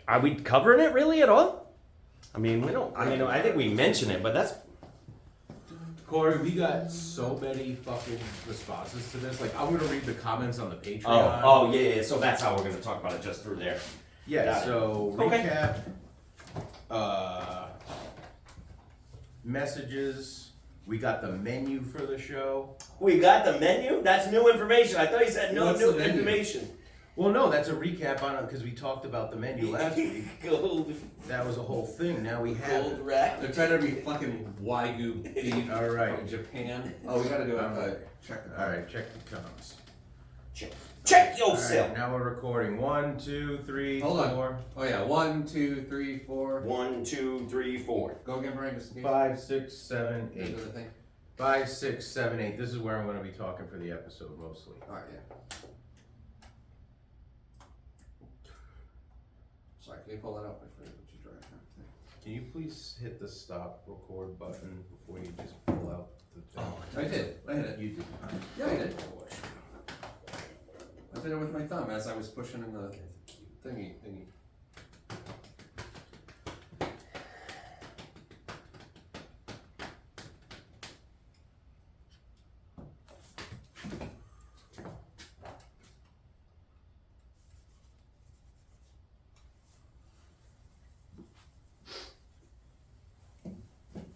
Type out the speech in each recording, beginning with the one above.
Are we covering it really at all? I mean, we don't. I mean, I think we mention it, but that's. Corey, we got so many fucking responses to this. Like, I'm gonna read the comments on the Patreon. Oh, yeah. So that's how we're gonna talk about it, just through there. Yeah. Got So Okay. recap. Messages. We got the menu for the show. We got the menu. That's new information. I thought you said no What's new the menu? information. Well, no, that's a recap on it because we talked about the menu last week. Gold. That was a whole thing. Now we have Gold it. wrap. They're trying to be fucking Wagyu beef All right. from Japan. Oh, we gotta do it. Check it out. All right, check the comms. Check All yourself. right, now we're recording. 1, 2, 3, Hold on. 4, Oh yeah, 1, 2, 3, 4. 1, 2, 3, 4. Go again, Brian. Just 5, 6, 7, Into 8. the thing. 5, 6, 7, 8. This is where I'm going to be talking for the episode mostly. All right, yeah. Sorry, can you pull that up? I forget what you drive. Can you please hit the stop record button before you just pull out the thing? I did. I hit it. You did. Yeah, I did. I did it with my thumb as I was pushing in the thingy.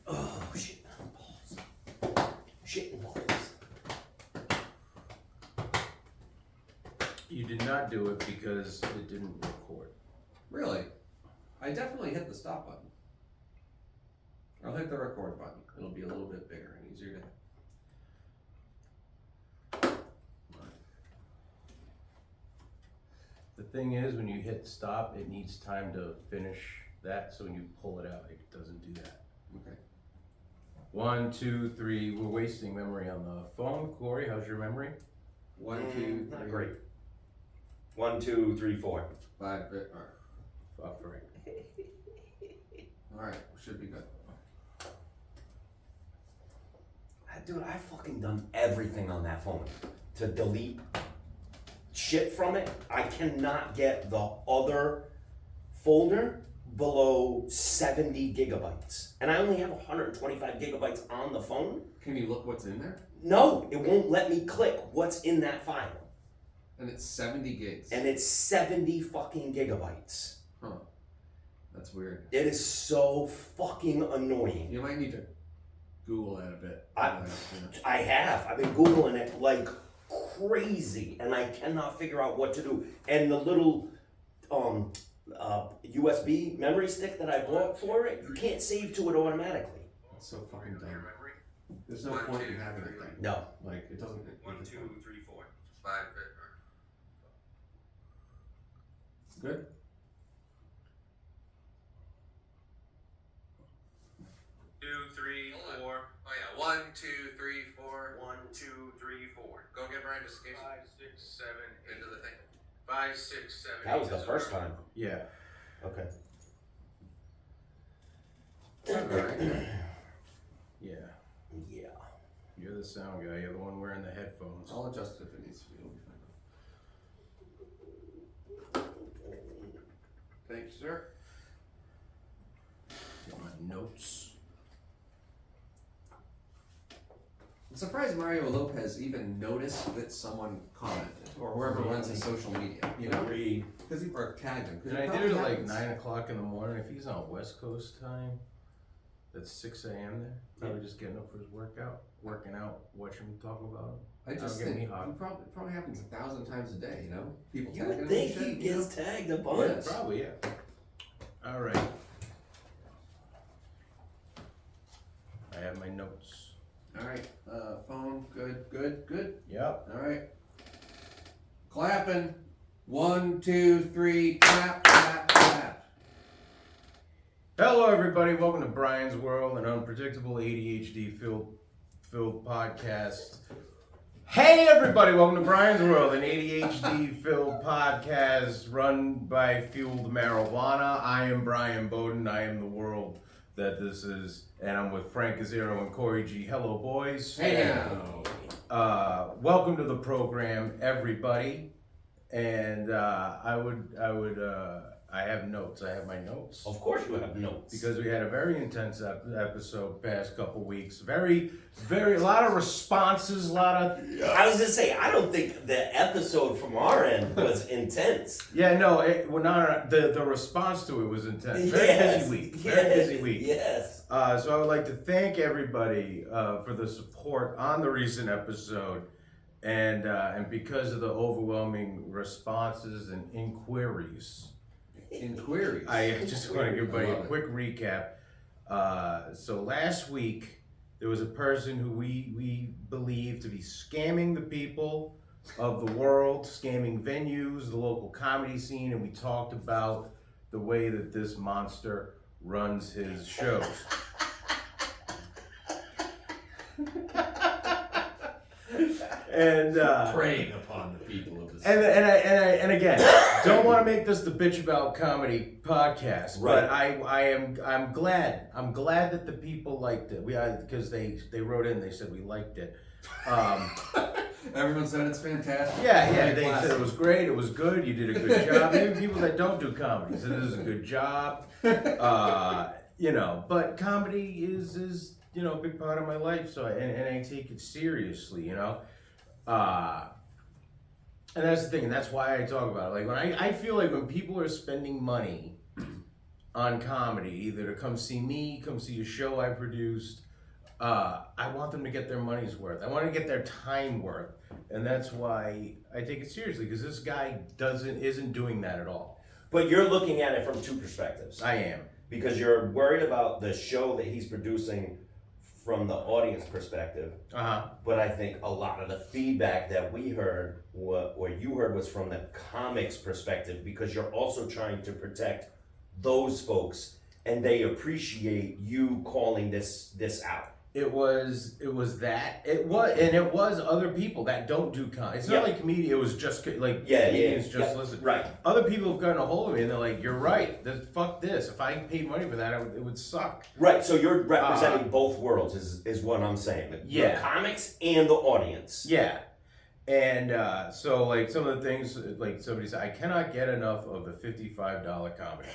Oh, shit. Balls. Shit and balls. You did not do it because it didn't record. Really? I definitely hit the stop button. I'll hit the record button. It'll be a little bit bigger and easier to hit. The thing is, when you hit stop, it needs time to finish that, so when you pull it out, it doesn't do that. Okay. 1, 2, 3. We're wasting memory on the phone. Corey, how's your memory? 1, 2, 3. Not great. 1, 2, 3, 4. 5. Fuck, right. All right. Should be good. Dude, I've fucking done everything on that phone to delete shit from it. I cannot get the other folder below 70 gigabytes. And I only have 125 gigabytes on the phone. Can you look what's in there? No, it won't let me click what's in that file. And it's 70 gigs. And it's 70 fucking gigabytes. Huh. That's weird. It is so fucking annoying. You might need to Google that a bit. I have. I've been Googling it like crazy, and I cannot figure out what to do. And the little USB memory stick that I bought for it, you can't save to it automatically. It's so fucking dumb. There's no point in having a thing. No. Like, it doesn't. 1, 2, 3, 4. 5. Good? Two, three, four. Oh yeah, 1, 2, 3, 4. 1, 2, 3, 4. Go get Brian just in case. 5, 6, 7, 8. Into the thing. 5, 6, 7, 8. That was the first time. Yeah. Okay. Alright. Yeah. Yeah. You're the sound guy. You're the one wearing the headphones. I'll adjust it if it needs to be. It'll be fine. Thank you, sir. Get my notes. I'm surprised Mario Lopez even noticed that someone commented, or whoever runs his social media. You know, Agreed. because he or tagged him. 'Cause And it I did probably it at like happens. 9 o'clock in the morning. If he's on West Coast time, that's 6 a.m. there. Probably just getting up for his workout, working out, watching him talk about him. I just That'll get think me hot. it probably happens 1,000 times a day. You know, people You tagging would him think and he shit, you know? gets tagged a bunch. Yes. Probably, yeah. All right. I have my notes. All right, phone, good. Yep. All right, clapping. 1, 2, 3, clap, clap, clap. Hello, everybody. Welcome to Brian's World, an unpredictable ADHD filled podcast. Hey, everybody. Welcome to Brian's World, an ADHD filled podcast run by Fueled Marijuana. I am Brian Bowden. I am the world that this is, and I'm with Frank Azero and Corey G. Hello, boys. Hey now. Welcome to the program, everybody. And I would I have notes. I have my notes. Of course you have notes. Because we had a very intense episode past couple weeks. Very, a lot of responses, a lot of... I was gonna say, I don't think the episode from our end was intense. Yeah, no, the response to it was intense. Very busy week. Very busy week. Yes. So I would like to thank everybody for the support on the recent episode. And because of the overwhelming responses and inquiries... Inquiries. I just want to give everybody a quick recap. So last week, there was a person who we believe to be scamming the people of the world, scamming venues, the local comedy scene, and we talked about the way that this monster runs his shows. And preying upon the people of the and and again, don't want to make this the Bitch About Comedy podcast, Right. but I'm glad that the people liked it. Because they wrote in, they said we liked it. Everyone said it's fantastic. Yeah, they Classic. said it was great, it was good, you did a good job. Even people that don't do comedy said it was a good job. But comedy is a big part of my life, so and I take it seriously, And that's the thing, and that's why I talk about it. Like when I feel like when people are spending money on comedy, either to come see me, come see a show I produced, I want them to get their money's worth. I want to get their time worth, and that's why I take it seriously, because this guy isn't doing that at all. But you're looking at it from two perspectives. I am. Because you're worried about the show that he's producing from the audience perspective. But I think a lot of the feedback that we heard, or you heard, was from the comics perspective, because you're also trying to protect those folks, and they appreciate you calling this out. It was other people that don't do comedy. It's not like comedian. It was just like comedians just listen. Right. Other people have gotten a hold of me and they're like, "You're right. Fuck this. If I paid money for that, it would suck." Right. So you're representing both worlds, is what I'm saying. The comics and the audience. Yeah. And so like some of the things, like somebody said, I cannot get enough of the $55 comedy.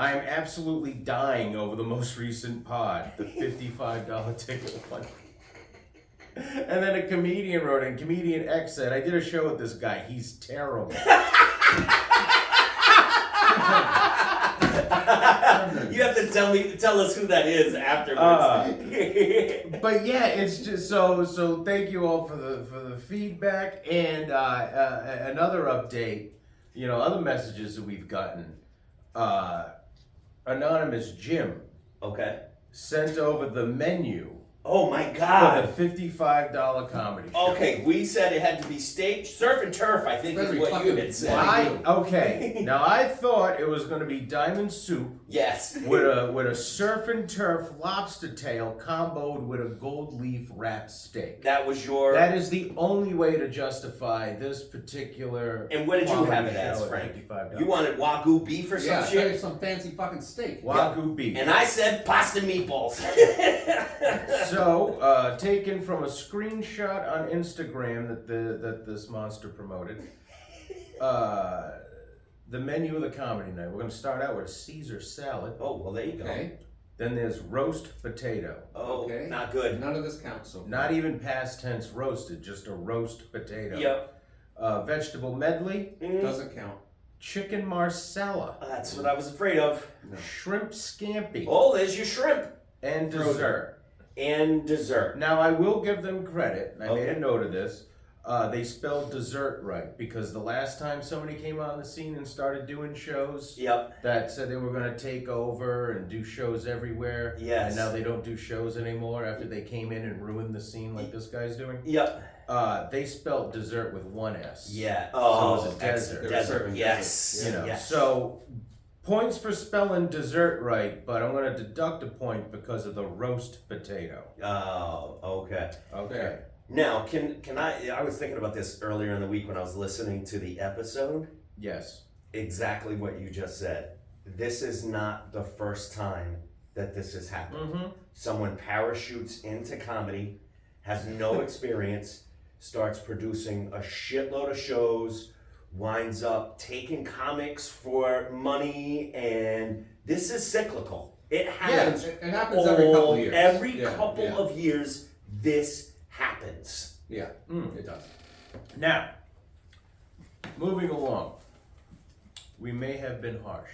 I am absolutely dying over the most recent pod, the $55 ticket one. And then a comedian wrote in, comedian X said, I did a show with this guy, he's terrible. You have to tell us who that is afterwards. But yeah, it's just so thank you all for the feedback, and another update, other messages that we've gotten. Anonymous Jim sent over the menu Oh my God! For the $55 comedy show. Okay, we said it had to be staged. Surf and turf, I think, is what you had said. Okay, now I thought it was going to be diamond soup. Yes. with a surf and turf lobster tail comboed with a gold leaf wrapped steak. That was your. That is the only way to justify this particular. And what did you have it as, Frank? $55. You wanted Wagyu beef or some shit? Yeah, some fancy fucking steak. Wagyu beef. And I said pasta meatballs. So, taken from a screenshot on Instagram that this monster promoted. The menu of the comedy night. We're going to start out with a Caesar salad. Oh, well, there you go. Okay. Then there's roast potato. Oh, Okay. not good. None of this counts so far. Not even past tense roasted, just a roast potato. Yep. Vegetable medley. Doesn't count. Chicken marsala. That's what I was afraid of. No. Shrimp scampi. Oh, there's your shrimp. And dessert. And dessert. Now, I will give them credit. I made a note of this. They spelled dessert right, because the last time somebody came on the scene and started doing shows that said they were going to take over and do shows everywhere, Yes. and now they don't do shows anymore after they came in and ruined the scene like this guy's doing. Yep. They spelled dessert with one S. Yeah. So Oh, it was a desert. Desert. Yes. You know, Yes. so points for spelling dessert right, but I'm going to deduct a point because of the roast potato. Oh, okay. Okay. Now, can I was thinking about this earlier in the week when I was listening to the episode. Yes. Exactly what you just said. This is not the first time that this has happened. Mm-hmm. Someone parachutes into comedy, has no experience, starts producing a shitload of shows winds up taking comics for money, and this is cyclical. It happens. It happens every couple of years. Every Yeah, couple yeah. of years, this happens. Yeah, Mm. it does. Now, moving along, we may have been harsh.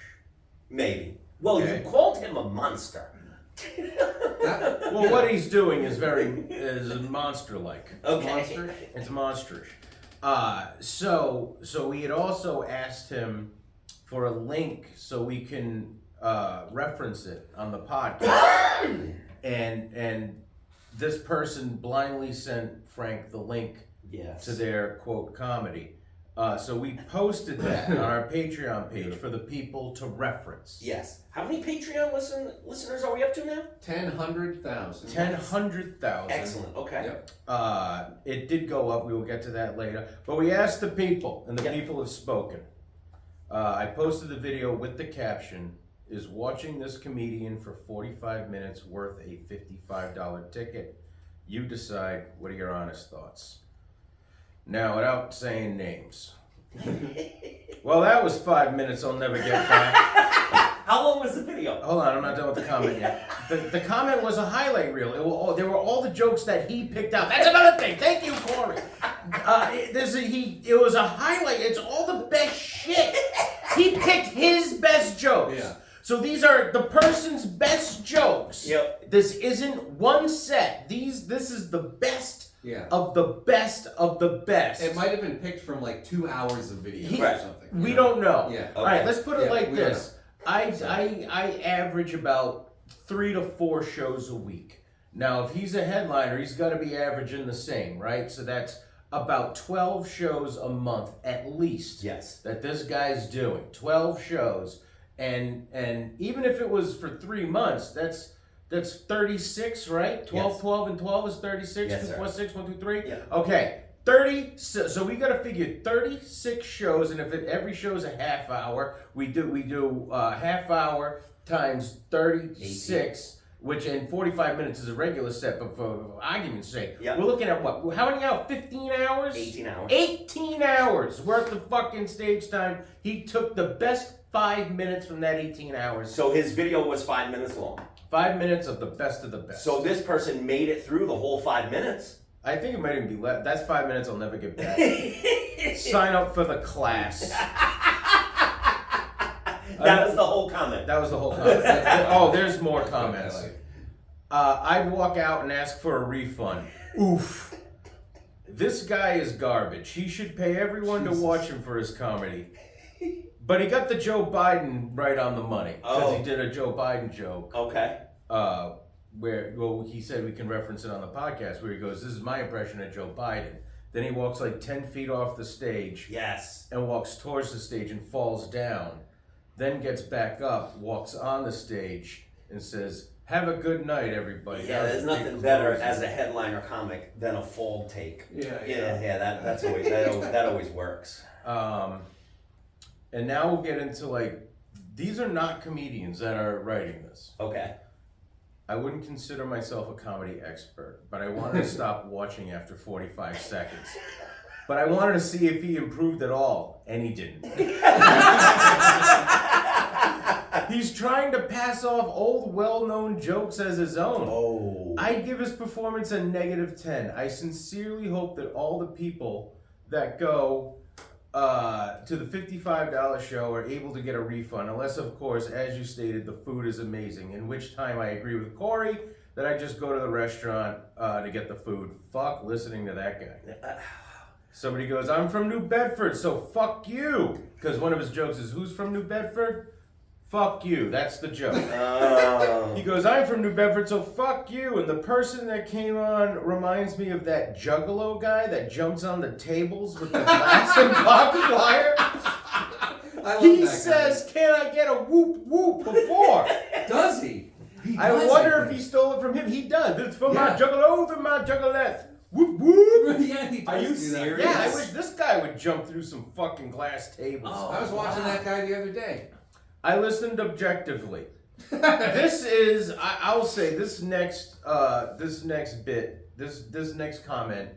Maybe. Well, Okay. you called him a monster. That, Well, what he's doing is monster-like. Okay. It's monstrous. So we had also asked him for a link so we can reference it on the podcast, and this person blindly sent Frank the link Yes. to their quote comedy. So we posted that on our Patreon page for the people to reference. Yes. How many Patreon listeners are we up to now? 100,000. 100,000. Excellent. Okay. Yep. It did go up. We will get to that later. But we asked the people, and the Yeah. people have spoken. I posted the video with the caption, "Is watching this comedian for 45 minutes worth a $55 ticket? You decide. What are your honest thoughts?" Now, without saying names. Well, that was 5 minutes I'll never get back. How long was the video? Hold on, I'm not done with the comment yet. The comment was a highlight reel. There were all the jokes that he picked out. That's another thing. Thank you, Corey. It was a highlight. It's all the best shit. He picked his best jokes. Yeah. So these are the person's best jokes. Yep. This isn't one set. This is the best Yeah. of the best of the best. It might have been picked from like 2 hours of video Right. or something. We you know? don't know. Yeah. All right, let's put it Yeah, like we don't this. I average about 3 to 4 shows a week. Now, if he's a headliner, he's got to be averaging the same, right? So that's about 12 shows a month at least. Yes. That this guy's doing. 12 shows, and even if it was for 3 months, that's 36, right? 12, Yes. 12, and 12 is 36. Yes, 2, sir. 4, 6, 1, 2, 3. Yeah. Okay. 30. So we got to figure 36 shows, and if every show is a half hour, we do half hour times 36. Which in 45 minutes is a regular set, but for argument's sake, Yep. we're looking at what? How many hours? 15 hours? 18 hours. 18 hours worth of fucking stage time. He took the best 5 minutes from that 18 hours. So his video was 5 minutes long. 5 minutes of the best of the best. So this person made it through the whole 5 minutes. I think it might even be less. That's 5 minutes I'll never get back. Sign up for the class. That was the whole comment. That was the whole comment. Oh, there's more comments. I'd walk out and ask for a refund. Oof. This guy is garbage. He should pay everyone to watch him for his comedy. But he got the Joe Biden right on the money. Because he did a Joe Biden joke. Okay. He said we can reference it on the podcast, where he goes, "This is my impression of Joe Biden." Then he walks like 10 feet off the stage. Yes. And walks towards the stage and falls down. Then gets back up, walks on the stage, and says, "Have a good night, everybody." Yeah, there's nothing better as a headliner comic than a fall take. Yeah. That always works. And now we'll get into these are not comedians that are writing this. Okay. I wouldn't consider myself a comedy expert, but I wanted to stop watching after 45 seconds. But I wanted to see if he improved at all, and he didn't. He's trying to pass off old, well-known jokes as his own. Oh. I give his performance a -10. I sincerely hope that all the people that go to the $55 show are able to get a refund, unless, of course, as you stated, the food is amazing, in which time I agree with Corey that I just go to the restaurant to get the food. Fuck listening to that guy. Somebody goes, "I'm from New Bedford, so fuck you." Because one of his jokes is, "Who's from New Bedford?" Fuck you. That's the joke. He goes, "I'm from New Bedford, so fuck you." And the person that came on reminds me of that Juggalo guy that jumps on the tables with the glass and barbed wire. He says, "Can I get a whoop whoop before?" Does he? I wonder if he stole it from him. He does. It's from my Juggalo to my Juggalette. Whoop whoop. Yeah, he does. Are you do that. serious? Yeah, I wish this guy would jump through some fucking glass tables. Oh. I was watching that guy the other day. I listened objectively. This is, I'll say, this next comment,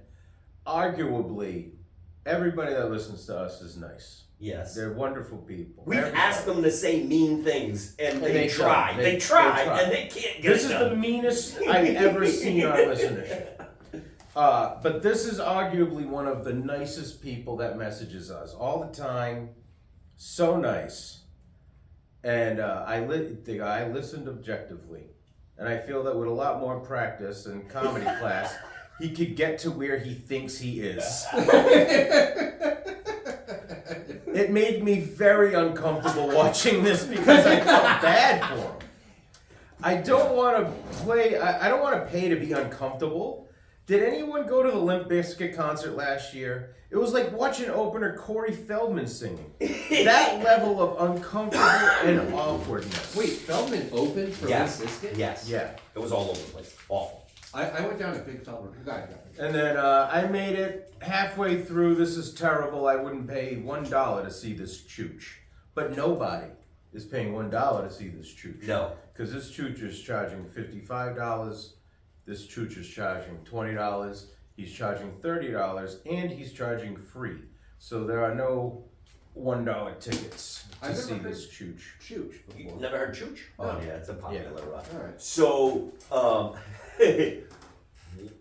arguably, everybody that listens to us is nice. Yes. They're wonderful people. We've Everybody. asked them to say mean things, and they they try. don't. They They try, try. and they can't get This it is done. the meanest I've ever seen our listenership. But this is arguably one of the nicest people that messages us all the time. So nice. And the guy listened objectively. And I feel that with a lot more practice and comedy class, he could get to where he thinks he is. It made me very uncomfortable watching this because I felt bad for him. I don't want to play. I don't want to pay to be uncomfortable. Did anyone go to the Limp Bizkit concert last year? It was like watching opener Corey Feldman singing. That level of uncomfortable and awkwardness. Wait, Feldman opened for Yes. Limp Bizkit? Yes. Yeah. It was all over the place. Awful. I went down to Big Feldman. Go ahead. And then I made it halfway through. This is terrible. I wouldn't pay $1 to see this chooch. But nobody is paying $1 to see this chooch. No. Because this chooch is charging $55. This chooch is charging $20. He's charging $30, and he's charging free. So there are no $1 tickets to I've see never this chooch. Chooch You before. never heard Chooch? Oh, No. yeah, it's a popular rock. Alright. So,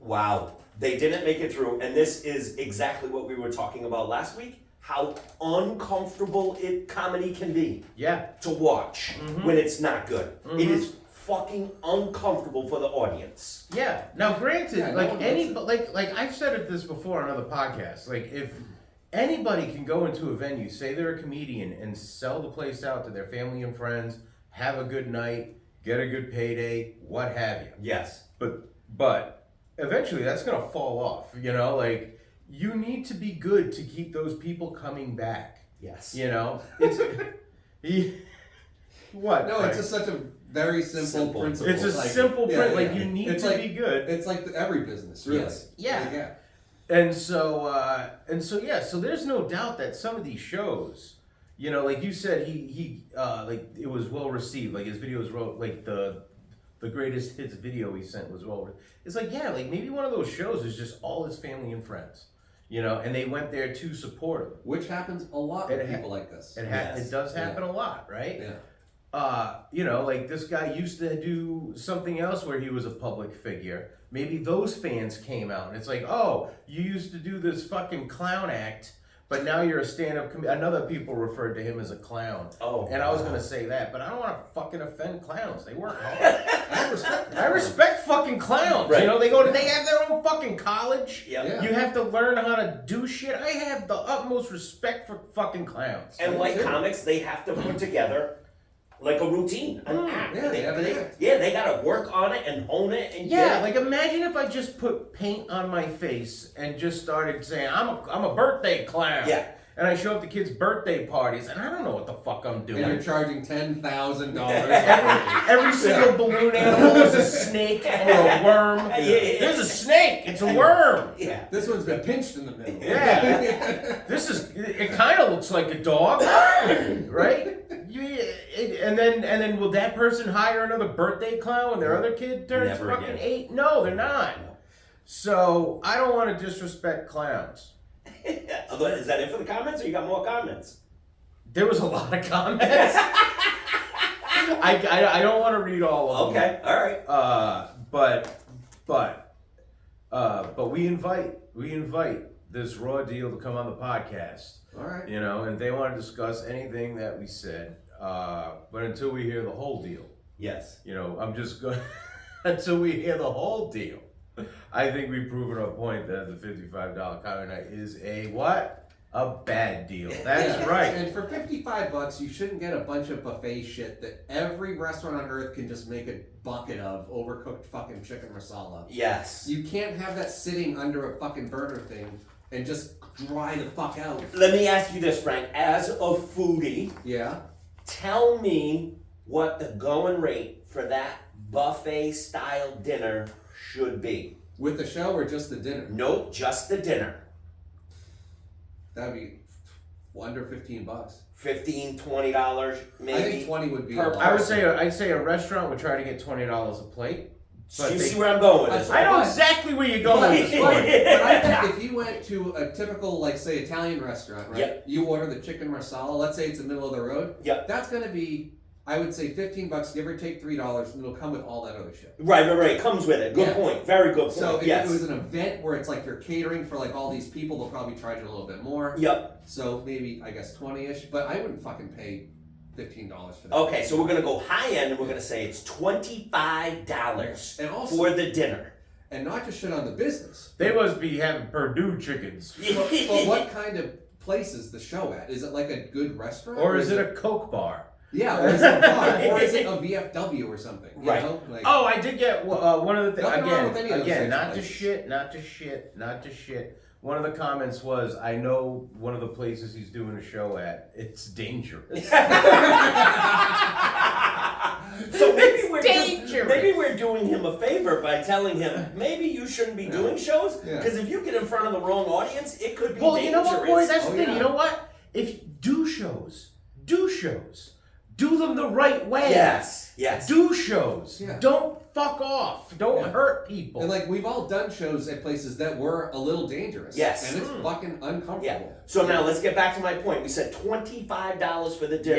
wow, they didn't make it through, and this is exactly what we were talking about last week. How uncomfortable comedy can be Yeah. to watch when it's not good. It is fucking uncomfortable for the audience. Yeah. Now, granted, Yeah, no like one any, likes but like I've said it this before on other podcasts. Like if anybody can go into a venue, say they're a comedian, and sell the place out to their family and friends, have a good night, get a good payday, what have you. Yes. But eventually, that's gonna fall off. You know, like you need to be good to keep those people coming back. Yes. You know, it's what? No, Frank? it's just such a very simple principle. It's a Like, simple yeah, print. yeah. Like you need It's to like- be good. It's like every business, really. Yes. Yeah. Yeah. And so yeah, so there's no doubt that some of these shows, you know, like you said, he like it was well received. Like his videos wrote like the greatest hits video he sent was well. It's like yeah, like maybe one of those shows is just all his family and friends, you know, and they went there to support him. Which happens a lot with people like this. It does happen a lot, right? Yeah. You know, like this guy used to do something else where he was a public figure. Maybe those fans came out and it's like, oh, you used to do this fucking clown act, but now you're a stand-up comedian. Another people referred to him as a clown. Oh. And I was gonna say that, but I don't want to fucking offend clowns. They work hard. I I respect fucking clowns. Right. You know, they have their own fucking college. Yep. Yeah. You have to learn how to do shit. I have the utmost respect for fucking clowns. And like Sure. comics, they have to put together like a routine, an act. yeah, they have an act. They gotta work on it and hone it and Yeah, like imagine if I just put paint on my face and just started saying I'm a birthday clown. Yeah. And I show up to kids' birthday parties and I don't know what the fuck I'm doing. And you're charging $10,000. Every single balloon animal is a snake or a worm. Yeah. There's a snake. It's a worm. Yeah. This one's been pinched in the middle. Yeah. It kind of looks like a dog, right? And then will that person hire another birthday clown when their other kid turns Never fucking again. 8? No, they're not. So I don't want to disrespect clowns. Is that it for the comments, or you got more comments? There was a lot of comments. I don't want to read all of them. Okay, all right. But we invite this raw deal to come on the podcast. All right. You know, and they want to discuss anything that we said. But until we hear the whole deal, Yes. you know, I'm just going until we hear the whole deal. I think we've proven our point that the $55 comedy night is a what? A bad deal. That's Yeah. right. And for $55, you shouldn't get a bunch of buffet shit that every restaurant on earth can just make a bucket of overcooked fucking chicken masala. Yes. You can't have that sitting under a fucking burner thing and just dry the fuck out. Let me ask you this, Frank. As a foodie, Yeah. tell me what the going rate for that buffet style dinner should be. With the show or just the dinner? Nope, just the dinner. That'd be under $15. $15, $20, maybe. I think 20 would be Per a lot. I would say I'd say a restaurant would try to get $20 a plate, But you they- see where I'm going with this? I know But- exactly where you're going with this But story. I think if you went to a typical, like, say, Italian restaurant, right? Yep. You order the chicken marsala. Let's say it's the middle of the road. Yep. That's gonna be, I would say, $15, give or take $3, and it'll come with all that other shit. Right. It comes with it. Good Yeah. point. Very good point. So if yes. it was an event where it's like you're catering for like all these people, they'll probably charge you a little bit more. Yep. So maybe I guess 20-ish, but I wouldn't fucking pay $15 for that. Okay, so we're gonna go high end, and we're gonna say it's $25 And also, for the dinner. and not just shit on the business. They must be having Purdue chickens. But what kind of place is the show at? Is it like a good restaurant? Or is it a Coke bar? Yeah, or is it a bar? Or is it a VFW or something? You Right. know? Like, Oh, I did get one of the things Nothing wrong with any of those again, types of not to places. shit, not to shit. One of the comments was, I know one of the places he's doing a show at. It's dangerous. So maybe we're dangerous. maybe we're doing him a favor by telling him maybe you shouldn't be doing shows Yeah. because if you get in front of the wrong audience, it could be Well, dangerous. you know what, Corey? That's Oh, the thing. yeah. You know what? If do shows, do them the right way. yes. Do shows. Yeah. Don't fuck off. Don't Yeah. hurt people. and like we've all done shows at places that were a little dangerous. Yes. And it's fucking uncomfortable. Yeah. So now let's get back to my point. We said $25 for the dinner.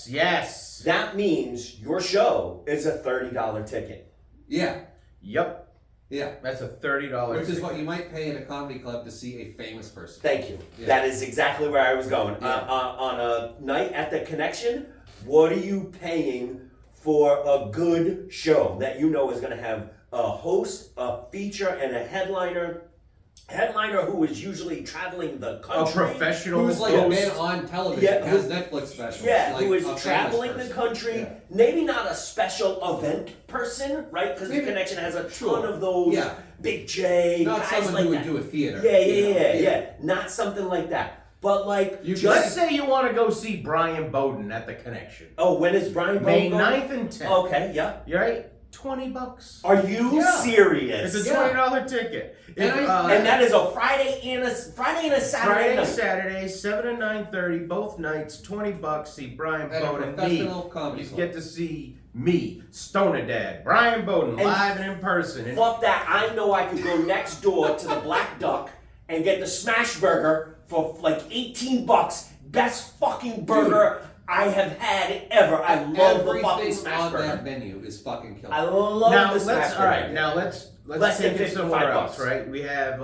yes. That means your show is a $30 ticket. Yeah. Yep. Yeah. That's a $30. Which is what you might pay in a comedy club to see a famous person. Thank you. Yeah. That is exactly where I was going. Yeah. On a night at the Connection, what are you paying for a good show that you know is going to have a host, a feature, and a headliner? Headliner who is usually traveling the a country. professional Who's like host. been on television, Yeah, has who- Netflix specials. Yeah, like who is a famous traveling the person. country. Yeah. Maybe not a special event person, right? Because the Maybe- Connection has a ton Sure. of those. Yeah. Big J, Not guys someone like who would that. do a theater. Yeah, you know? yeah. Not something like that. But like, You Let's just say you want to go see Brian Bowden at the Connection. when is Brian May Bowden? 9th and 10th. Okay, yeah. You right? $20. Are you Yeah. serious? It's a Yeah. $20 ticket. And And that is a Friday and a Saturday Friday, night. Saturday, 7 and 9:30, both nights, $20. See Brian At a Bowden. professional comedy You club. get to see me, Stoner Dad, Brian Bowden, And live and in person. And Fuck that! I know I could go next door to the Black Duck and get the smash burger for like $18. Best fucking burger I have had ever. I love the fucking Everything smash on burger. that menu is fucking killer. I love now the smash let's burger. all right. Now let's Less than take it 55 somewhere else, bucks. right? We have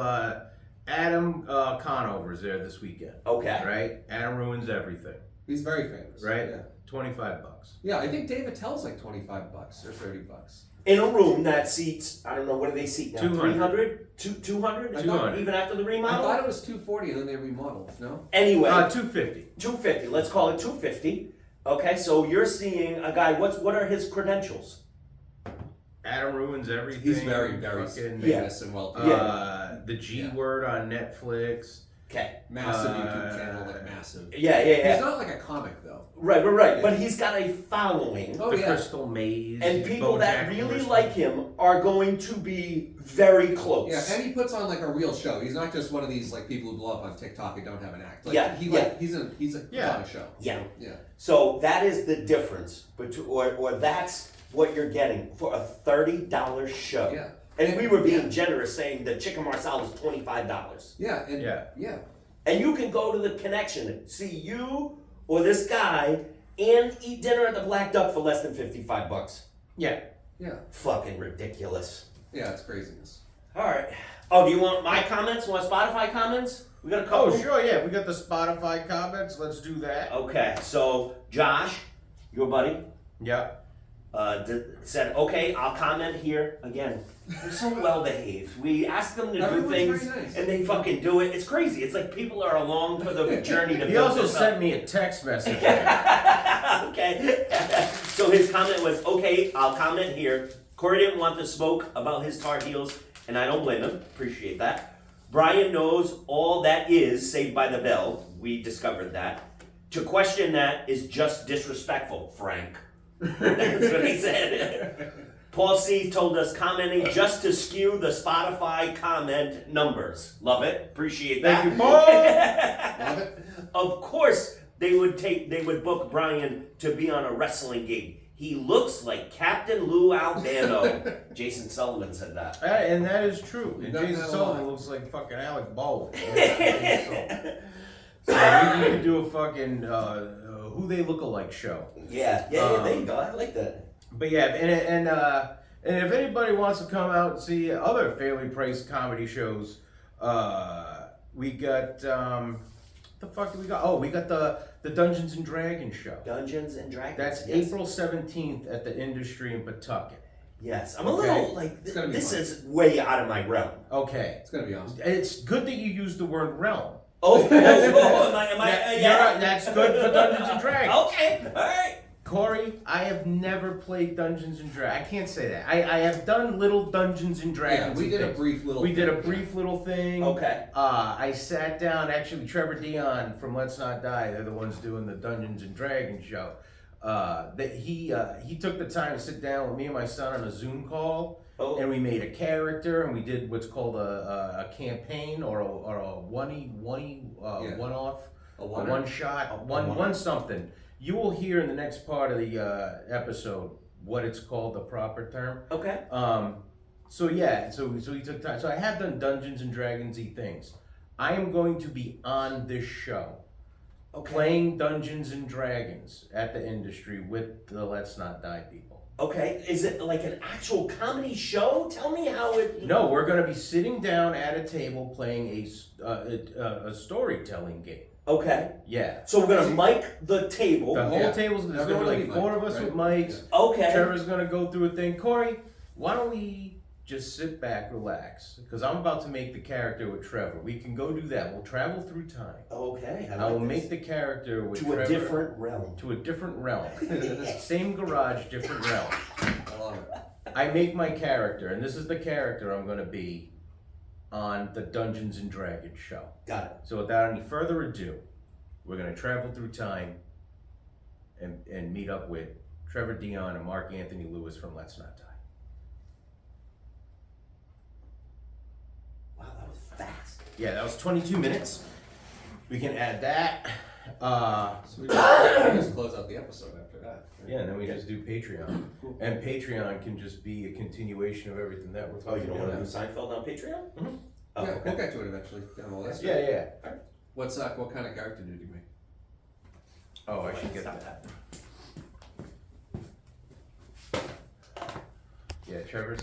Adam Conover's there this weekend, Okay. right? Adam ruins everything, He's very famous. right? Yeah. $25. Yeah, I think David Tell's like $25 or $30. In a room that seats, I don't know, what do they seat now? 200. 300? 200? 200. Even after the I remodel? thought it was $240 and then they remodeled, no? Anyway, $250. 250. Let's call it 250. Okay, so you're seeing a guy. What are his credentials? Adam ruins everything. He's very, very fucking, famous and well paid. The G Yeah. Word on Netflix. Okay. Massive YouTube channel, like massive. Yeah. He's not like a comic though. Right. Yeah. But he's got a following. Oh the yeah. Crystal Maze. And people that BoJack really Horseman. like him are going to be very close. Yeah, and he puts on like a real show. He's not just one of these like people who blow up on TikTok and don't have an act. Like, Yeah, he's Yeah. on a show. Yeah. Yeah. So that is the difference, or that's what you're getting for a $30 show. Yeah. And we were being generous, saying the chicken marsala is $25. Yeah. And Yeah. And you can go to the Connection, see you or this guy, and eat dinner at the Black Duck for less than $55. Yeah. Yeah. Fucking ridiculous. Yeah, it's craziness. All right. Oh, do you want my comments? Want Spotify comments? We got a couple. Oh, sure, yeah. We got the Spotify comments. Let's do that. Okay, so Josh, your buddy, Yeah. said, okay, I'll comment here again. They're so well behaved. We ask them to do Everyone's things very nice. and they fucking do it. It's crazy. It's like people are along for the journey to He build also this sent up. me a text message. Okay. So his comment was, okay, I'll comment here. Corey didn't want the smoke about his Tar Heels, and I don't blame him. Appreciate that. Brian knows all that is Saved by the Bell. We discovered that. To question that is just disrespectful, Frank. That's what he said. Paul C. told us commenting just to skew the Spotify comment numbers. Love it. Appreciate that. Thank you, Paul. Love it. Of course, they would book Brian to be on a wrestling gig. He looks like Captain Lou Albano. Jason Sullivan said that. And that is true. You And got Jason that a Sullivan lot. looks like fucking Alec Baldwin. So we could do a fucking who they look alike show. Yeah, there you go. I like that. But yeah, and if anybody wants to come out and see other fairly priced comedy shows, we got the fuck do we got? Oh, we got the Dungeons and Dragons show. Dungeons and Dragons. That's yes. April 17th at the Industry in Pawtucket. Yes, I'm a Okay. little like It's gonna be this fun. is way out of my realm. Okay. It's gonna be awesome. It's good that you used the word realm. Oh, am I? You're Yeah. right, that's good for Dungeons and Dragons. Okay, all right. Corey, I have never played Dungeons and Dragons. I can't say that. I have done little Dungeons and Yeah, Dragons. we and did a things. brief little. We did a thing. brief little thing. Okay. I sat down. Actually, Trevor Dion from Let's Not Die. They're the ones doing the Dungeons and Dragons show. That he took the time to sit down with me and my son on a Zoom call, Oh, and we made a character, and we did what's called a campaign or a Yeah. one-off, A a one. one shot, one something. You will hear in the next part of the episode what it's called, the proper term. okay. So yeah, so he took time. So I have done Dungeons and Dragons-y things. I am going to be on this show, Okay. playing Dungeons and Dragons at the Industry with the Let's Not Die people. Okay. Is it like an actual comedy show? Tell me how it. No, we're going to be sitting down at a table playing a storytelling game. Okay. Yeah. So we're gonna mic the table. The whole Yeah. table's there's Everybody going to be like 4 of us mic'd, with right? mics. Okay. Trevor's gonna go through a thing. Corey, why don't we just sit back, relax? Because I'm about to make the character with Trevor. We can go do that. We'll travel through time. Okay. I will like make this. the character with to Trevor a different realm. to a different realm. Same garage, different realm. I love it. I make my character, and this is the character I'm gonna be on the Dungeons and Dragons show. Got it. So without any further ado, we're gonna travel through time and meet up with Trevor Dion and Mark Anthony Lewis from Let's Not Die. Wow, that was fast. Yeah, that was 22 minutes. We can add that. So we just close out the episode after that. Yeah, and then we just do Patreon. And Patreon can just be a continuation of everything that we're Oh, you talking don't want to do about. Seinfeld on Patreon? Mhm. Oh, Yeah, okay. we'll get to it eventually down the list. Yeah. What kind of character did you make? Oh, I should get Stop that. Yeah, Trevor's